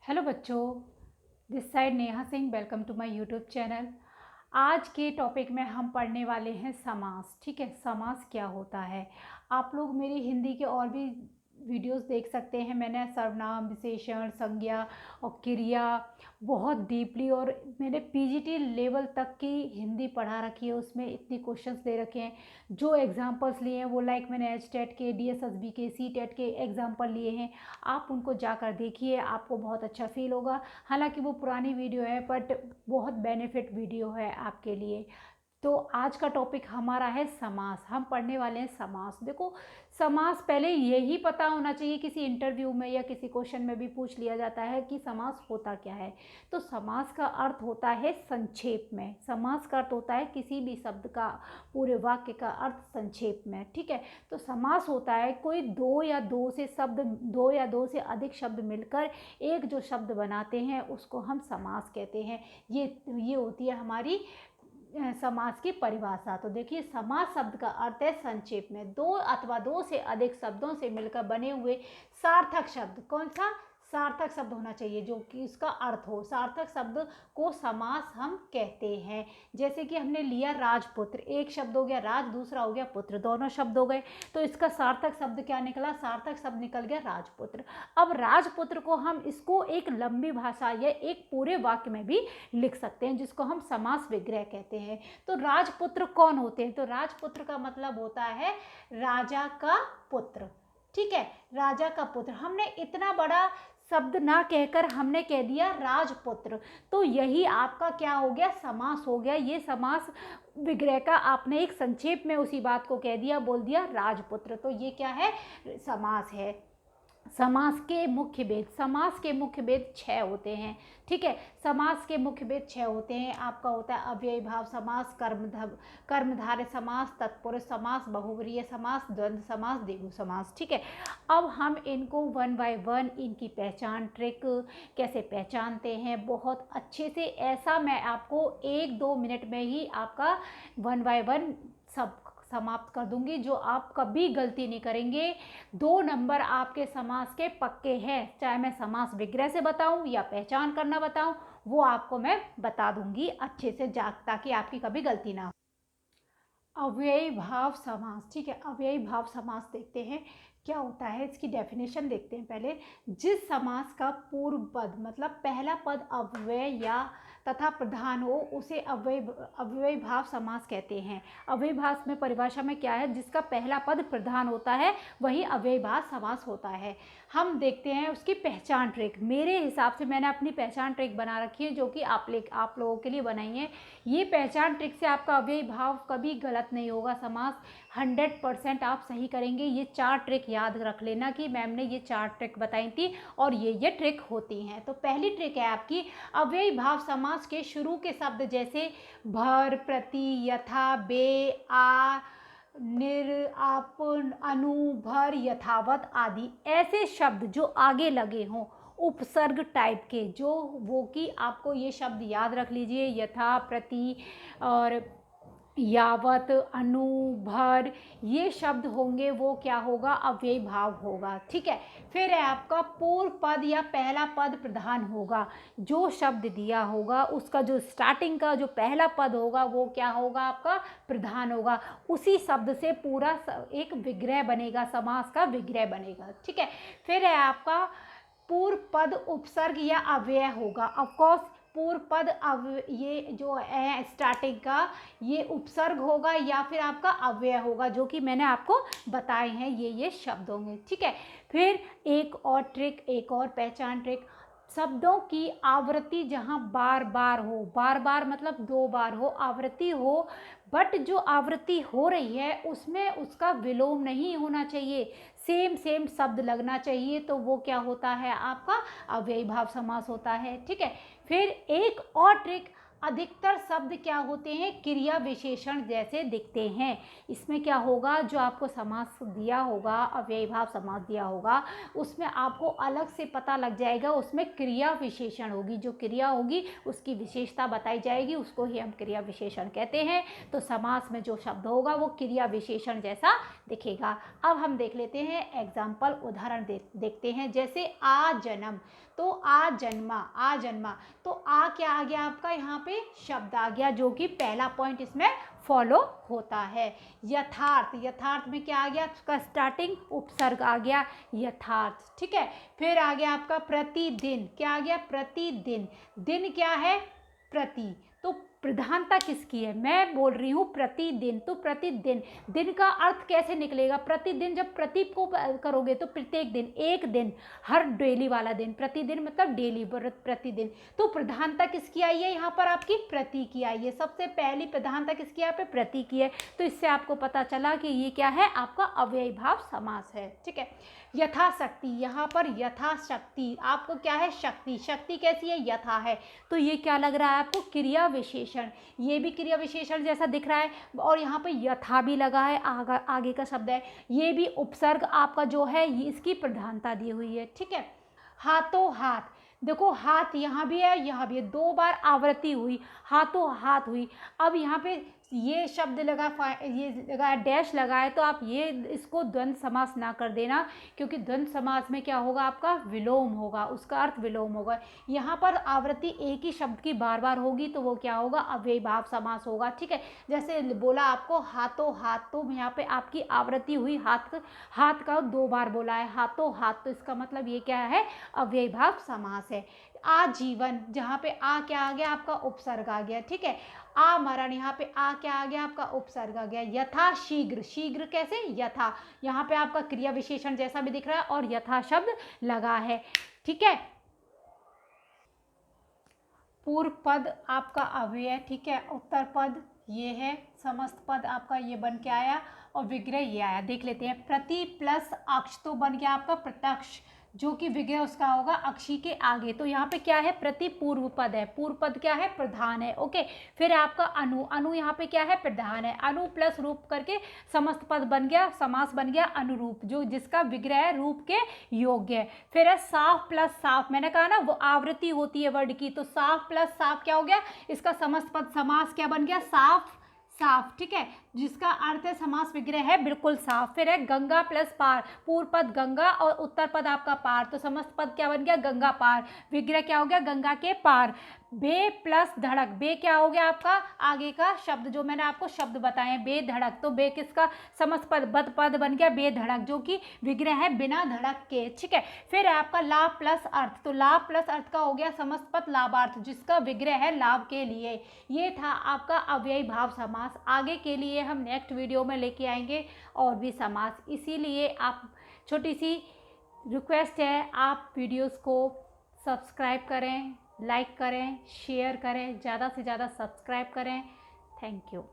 Hello बच्चों, this side Neha Singh. Welcome to my YouTube channel. आज के टॉपिक में हम पढ़ने वाले हैं समास। ठीक है, समास क्या होता है। आप लोग मेरी हिंदी के और भी वीडियोस देख सकते हैं। मैंने सर्वनाम, विशेषण, संज्ञा और क्रिया बहुत डीपली और मैंने पीजीटी लेवल तक की हिंदी पढ़ा रखी है। उसमें इतने क्वेश्चंस दे रखे हैं। जो एग्जांपल्स लिए हैं वो मैंने एच टेट के, डीएसएसबी के, सी टेट के एग्जांपल लिए हैं। आप उनको जाकर देखिए, आपको बहुत अच्छा फील होगा। हालांकि वो पुरानी वीडियो है बट बहुत बेनिफिट वीडियो है आपके लिए। तो आज का टॉपिक हमारा है समास। हम पढ़ने वाले हैं समास। देखो, समास पहले यही पता होना चाहिए, किसी इंटरव्यू में या किसी क्वेश्चन में भी पूछ लिया जाता है कि समास होता क्या है। तो समास का अर्थ होता है संक्षेप में। समास का अर्थ होता है किसी भी शब्द का, पूरे वाक्य का अर्थ संक्षेप में। ठीक है, तो समास होता है कोई दो या दो से शब्द, दो या दो से अधिक शब्द मिलकर एक जो शब्द बनाते हैं उसको हम समास कहते हैं। ये होती है हमारी समास की परिभाषा। तो देखिए, समास शब्द का अर्थ है संक्षेप में दो अथवा दो से अधिक शब्दों से मिलकर बने हुए सार्थक शब्द। कौन सा? सार्थक शब्द होना चाहिए जो कि उसका अर्थ हो। सार्थक शब्द को समास हम कहते हैं। जैसे कि हमने लिया राजपुत्र, एक शब्द हो गया राज, दूसरा हो गया पुत्र, दोनों शब्द हो गए। तो इसका सार्थक शब्द क्या निकला? सार्थक शब्द निकल गया राजपुत्र। अब राजपुत्र को हम इसको एक लंबी भाषा या एक पूरे वाक्य में भी लिख सकते हैं, जिसको हम समास विग्रह कहते हैं। तो राजपुत्र कौन होते हैं? तो राजपुत्र का मतलब होता है राजा का पुत्र। ठीक है, राजा का पुत्र। हमने इतना बड़ा शब्द ना कहकर हमने कह दिया राजपुत्र, तो यही आपका क्या हो गया? समास हो गया। ये समास विग्रह का आपने एक संक्षेप में उसी बात को कह दिया, बोल दिया राजपुत्र। तो ये क्या है? समास है। समास के मुख्य भेद, समास के मुख्य भेद 6 होते हैं। ठीक है, समास के मुख्य भेद 6 होते हैं। आपका होता है अव्ययी भाव समास, कर्मधारय समास, तत्पुरुष समास, बहुवरीय समास, द्वंद्व समास, द्विगु समास। ठीक है, अब हम इनको वन बाय वन इनकी पहचान, ट्रिक कैसे पहचानते हैं बहुत अच्छे से, ऐसा मैं आपको 1-2 मिनट में ही आपका वन बाय वन सब समाप्त कर दूंगी, जो आप कभी गलती नहीं करेंगे। 2 नंबर आपके समास के पक्के हैं, चाहे मैं समास विग्रह से बताऊं या पहचान करना बताऊं, वो आपको मैं बता दूंगी अच्छे से, ताकि आपकी कभी गलती ना हो। अव्ययी भाव समास। ठीक है, अव्ययी भाव समास देखते हैं क्या होता है, इसकी डेफिनेशन देखते हैं पहले। जिस समास का पूर्व पद मतलब पहला पद अव्यय या तथा प्रधान हो उसे अव्ययी भाव समास कहते हैं। अव्ययी भाव में परिभाषा में क्या है? जिसका पहला पद प्रधान होता है वही अव्ययी भाव समास होता है। हम देखते हैं उसकी पहचान ट्रिक। मेरे हिसाब से मैंने अपनी पहचान ट्रिक बना रखी है, जो कि आप लोगों के लिए बनाई है। ये पहचान ट्रिक से आपका अव्ययी भाव कभी गलत नहीं होगा। समास 100% आप सही करेंगे। ये 4 ट्रिक याद रख लेना कि मैम ने ये 4 ट्रिक बताई थी और ये ट्रिक होती हैं। तो पहली ट्रिक है आपकी, अव्ययी भाव समास के शुरू के शब्द जैसे भर, प्रति, यथा, बे, आ, निर, आप, अनु, भर, यथावत आदि ऐसे शब्द जो आगे लगे हों, उपसर्ग टाइप के, जो वो कि आपको ये शब्द याद रख लीजिए, यथा, प्रति और यावत, अनु, भर, ये शब्द होंगे, वो क्या होगा? अव्ययी भाव होगा। ठीक है, फिर है आपका पूर्व पद या पहला पद प्रधान होगा। जो शब्द दिया होगा उसका जो स्टार्टिंग का जो पहला पद होगा वो क्या होगा? आपका प्रधान होगा। उसी शब्द से पूरा एक विग्रह बनेगा, समास का विग्रह बनेगा। ठीक है, फिर है आपका पूर्व पद उपसर्ग या अव्यय होगा। ऑफकोर्स पूर्व पद ये जो है स्टार्टिंग का, ये उपसर्ग होगा या फिर आपका अव्यय होगा, जो कि मैंने आपको बताए हैं ये शब्द होंगे। ठीक है, फिर एक और ट्रिक, एक और पहचान ट्रिक, शब्दों की आवृत्ति जहाँ बार बार हो, बार बार मतलब 2 बार हो, आवृत्ति हो, बट जो आवृत्ति हो रही है उसमें उसका विलोम नहीं होना चाहिए, सेम शब्द लगना चाहिए, तो वो क्या होता है? आपका अव्ययी भाव समास होता है। ठीक है, फिर एक और ट्रिक, अधिकतर शब्द क्या होते हैं, क्रिया विशेषण जैसे दिखते हैं। इसमें क्या होगा, जो आपको समास दिया होगा, अव्ययी भाव समास दिया होगा, उसमें आपको अलग से पता लग जाएगा, उसमें क्रिया विशेषण होगी, जो क्रिया होगी उसकी विशेषता बताई जाएगी, उसको ही हम क्रिया विशेषण कहते हैं। तो समास में जो शब्द होगा वो क्रिया विशेषण जैसा दिखेगा। अब हम देख लेते हैं एग्जाम्पल, उदाहरण देखते हैं। जैसे आ जन्म, तो आ जन्मा, आ जन्मा, तो आ क्या आ गया आपका, यहाँ पे शब्द आ गया, जो कि पहला पॉइंट इसमें फॉलो होता है। यथार्थ, यथार्थ में क्या आ गया, उसका स्टार्टिंग उपसर्ग आ गया यथार्थ, ठीक है। फिर आ गया आपका प्रतिदिन, क्या आ गया, प्रतिदिन, दिन क्या है, प्रति, तो प्रधानता किसकी है, मैं बोल रही हूँ प्रतिदिन, तो प्रतिदिन, दिन का अर्थ कैसे निकलेगा, प्रतिदिन, जब प्रति को करोगे तो प्रत्येक दिन, एक दिन, हर डेली वाला दिन, प्रतिदिन मतलब डेली, प्रतिदिन, तो प्रधानता किसकी आई है, यहाँ पर आपकी प्रति की आई है। सबसे पहली प्रधानता किसकी यहाँ पे, प्रति की है। तो इससे आपको पता चला कि ये क्या है, आपका अव्ययी भाव समास है, ठीक है। यथाशक्ति, यहाँ पर यथाशक्ति, आपको क्या है, शक्ति, शक्ति कैसी है, यथा है, तो ये क्या लग रहा है आपको, क्रिया विशेषण, ये भी क्रिया विशेषण जैसा दिख रहा है, और यहाँ पे यथा भी लगा है, आगे का शब्द है, ये भी उपसर्ग आपका जो है, ये इसकी प्रधानता दी हुई है, ठीक है। हाथों हाथ, देखो हाथ यहाँ भी है, यहाँ भी है, दो बार आवृत्ति हुई, हाथों हाथ हुई। अब यहाँ पे ये शब्द लगा, ये लगा डैश लगा है, तो आप ये इसको द्वंद्व समास ना कर देना, क्योंकि द्वंद्व समास में क्या होगा, आपका विलोम होगा, उसका अर्थ विलोम होगा। यहाँ पर आवृत्ति एक ही शब्द की बार बार होगी, तो वो क्या होगा, अव्ययी भाव समास होगा, ठीक है। जैसे बोला आपको हाथों हाथ, तो यहाँ पे आपकी आवृत्ति हुई, हाथ, हाथ का दो बार बोला है, हाथों हाथ, तो इसका मतलब ये क्या है, अव्ययी भाव समास है। आजीवन, जहाँ पे आ क्या आ गया, आपका उपसर्ग आ गया, ठीक है। आमरण, यहाँ पे आ क्या आ गया, आपका उपसर्ग आ गया। यथा शीघ्र, शीघ्र कैसे, यथा, यहाँ पे आपका क्रिया विशेषण जैसा भी दिख रहा है, और यथा शब्द लगा है, ठीक है। पूर्व पद आपका अव्यय, ठीक है। उत्तर पद ये है, समस्त पद आपका ये बन के आया, और विग्रह ये आया। देख लेते हैं, प्रति प्लस अक्ष, तो बन गया आपका प्रत्यक्ष, जो कि विग्रह उसका होगा अक्षी के आगे। तो यहाँ पे क्या है, प्रति पूर्व पद है, पूर्व पद क्या है, प्रधान है, ओके। फिर आपका अनु, अनु यहाँ पे क्या है, प्रधान है, अनु प्लस रूप करके समस्त पद बन गया, समास बन गया अनुरूप, जो जिसका विग्रह है रूप के योग्य है। फिर है साफ प्लस साफ, मैंने कहा ना वो आवृत्ति होती है वर्ड की, तो साफ प्लस साफ क्या हो गया, इसका समस्त पद समास क्या बन गया, साफ साफ, ठीक है, जिसका अर्थ है समास विग्रह है बिल्कुल साफ। फिर है गंगा प्लस पार, पूर्व पद गंगा और उत्तर पद आपका पार, तो समस्त पद क्या बन गया, गंगा पार, विग्रह क्या हो गया, गंगा के पार। बे प्लस धड़क, बे क्या हो गया आपका, आगे का शब्द जो मैंने आपको शब्द बताए, बेधड़क, तो बे किसका समस्त पद, बद पद बन गया बेधड़क, जो कि विग्रह है बिना धड़क के, ठीक है। फिर है आपका लाभ प्लस अर्थ, तो लाभ प्लस अर्थ का हो गया समस्त पद लाभार्थ, जिसका विग्रह है लाभ के लिए। ये था आपका अव्ययी भाव समास। आगे के लिए हम नेक्स्ट वीडियो में लेके आएंगे और भी समास, इसीलिए आप, छोटी सी रिक्वेस्ट है, आप वीडियोस को सब्सक्राइब करें, लाइक करें, शेयर करें, ज़्यादा से ज़्यादा सब्सक्राइब करें। Thank you.